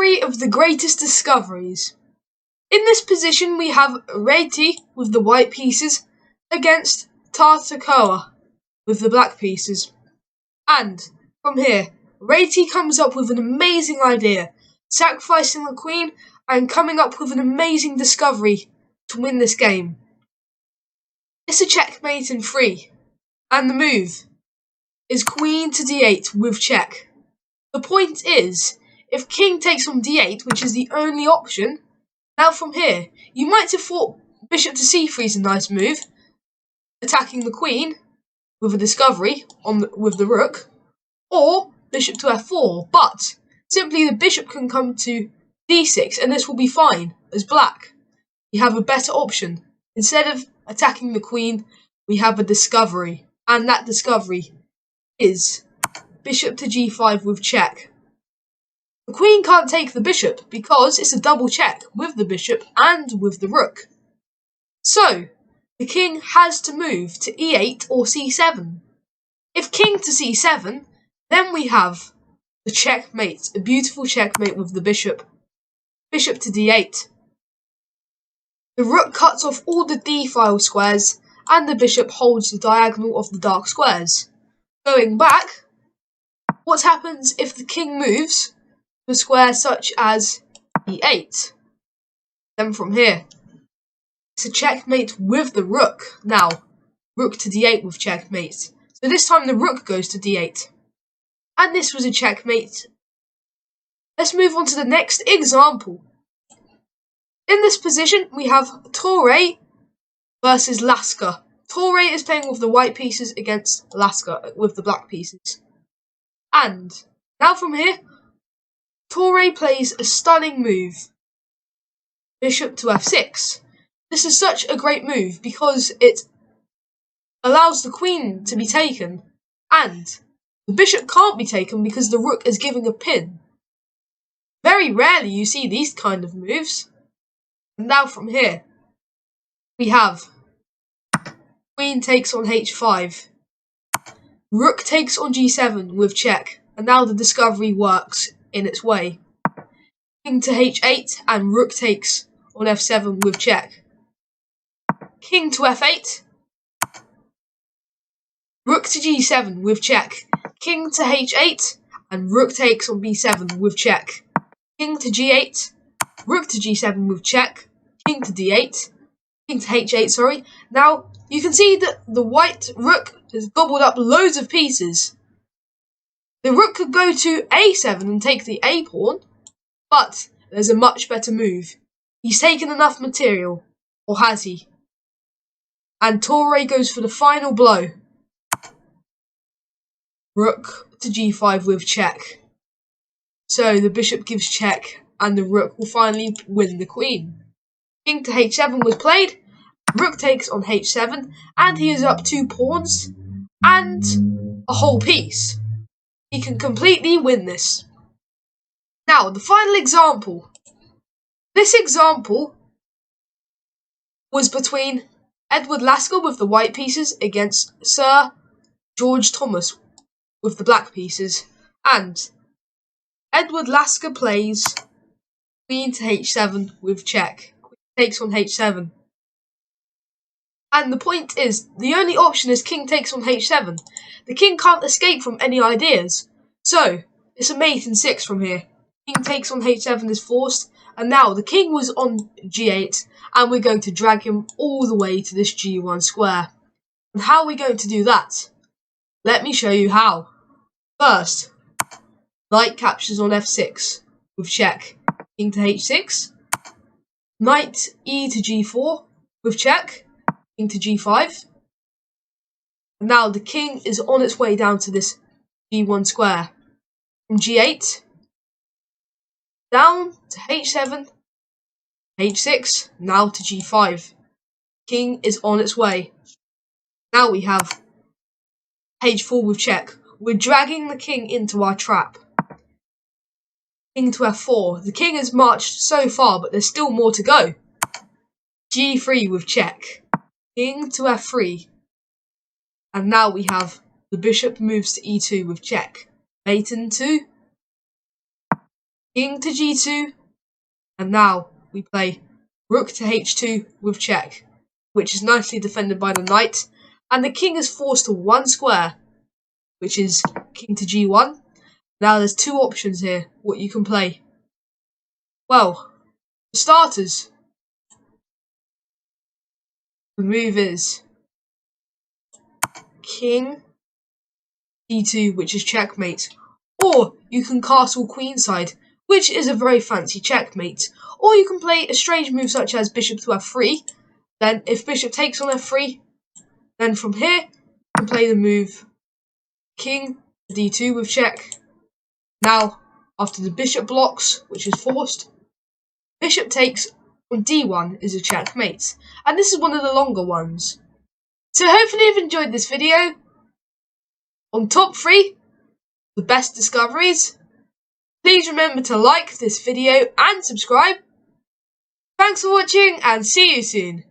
three of the greatest discoveries. In this position we have Reti with the white pieces against Tartakower with the black pieces. And from here, Reti comes up with an amazing idea, sacrificing the queen and coming up with an amazing discovery to win this game. It's a checkmate in 3, and the move is queen to d8 with check. The point is, if king takes on d8, which is the only option, now from here, you might have thought bishop to c3 is a nice move, attacking the queen with a discovery with the rook, or bishop to f4, but simply the bishop can come to d6 and this will be fine as black. You have a better option. Instead of attacking the queen, we have a discovery, and that discovery is bishop to g5 with check. The queen can't take the bishop because it's a double check with the bishop and with the rook. So, the king has to move to e8 or c7. If king to c7, then we have the checkmate, a beautiful checkmate with the bishop. Bishop to d8. The rook cuts off all the d-file squares and the bishop holds the diagonal of the dark squares. Going back, what happens if the king moves to a square such as e8? Then from here, it's a checkmate with the rook. Now, rook to d8 with checkmate. So this time the rook goes to d8. And this was a checkmate. Let's move on to the next example. In this position, we have Torre versus Lasker. Torre is playing with the white pieces against Lasker with the black pieces. And now from here, Torre plays a stunning move. Bishop to f6. This is such a great move because it allows the queen to be taken, and the bishop can't be taken because the rook is giving a pin. Very rarely you see these kind of moves. And now from here, we have queen takes on h5. Rook takes on g7 with check. And now the discovery works in its way. King to h8 and rook takes on f7 with check. King to f8. Rook to g7 with check. King to h8 and rook takes on b7 with check. King to g8. Rook to g7 with check. King to d8. King to h8, sorry. Now, you can see that the white rook has gobbled up loads of pieces. The rook could go to a7 and take the a pawn, but there's a much better move. He's taken enough material, or has he? And Torre goes for the final blow. Rook to g5 with check. So the bishop gives check, and the rook will finally win the queen. King to h7 was played. Rook takes on h7, and he is up 2 pawns and a whole piece. He can completely win this. Now, the final example. This example was between Edward Lasker with the white pieces against Sir George Thomas with the black pieces. And Edward Lasker plays queen to h7 with check. Queen takes on h7. And the point is, the only option is king takes on h7. The king can't escape from any ideas. So, it's a mate in 6 from here. King takes on h7 is forced. And now the king was on g8. And we're going to drag him all the way to this g1 square. And how are we going to do that? Let me show you how. First, knight captures on f6 with check. King to h6. Knight e to g4 with check. King to g5. And now the king is on its way down to this g1 square. From g8 down to h7, h6, now to g5. King is on its way. Now we have h4 with check. We're dragging the king into our trap. King to f4. The king has marched so far, but there's still more to go. g3 with check. King to f3. And now we have the bishop moves to e2 with check. Mate in 2. king to g2, and now we play rook to h2 with check, which is nicely defended by the knight, and the king is forced to one square, which is king to g1. Now there's two options here, what you can play. Well, for starters, the move is king d2, which is checkmate. Or you can castle queenside, which is a very fancy checkmate. Or you can play a strange move such as bishop to f3. Then if bishop takes on f3, then from here you can play the move king d2 with check. Now, after the bishop blocks, which is forced, bishop takes on d1 is a checkmate. And this is one of the longer ones. So hopefully you've enjoyed this video on top 3, the best discoveries. Please remember to like this video and subscribe. Thanks for watching and see you soon.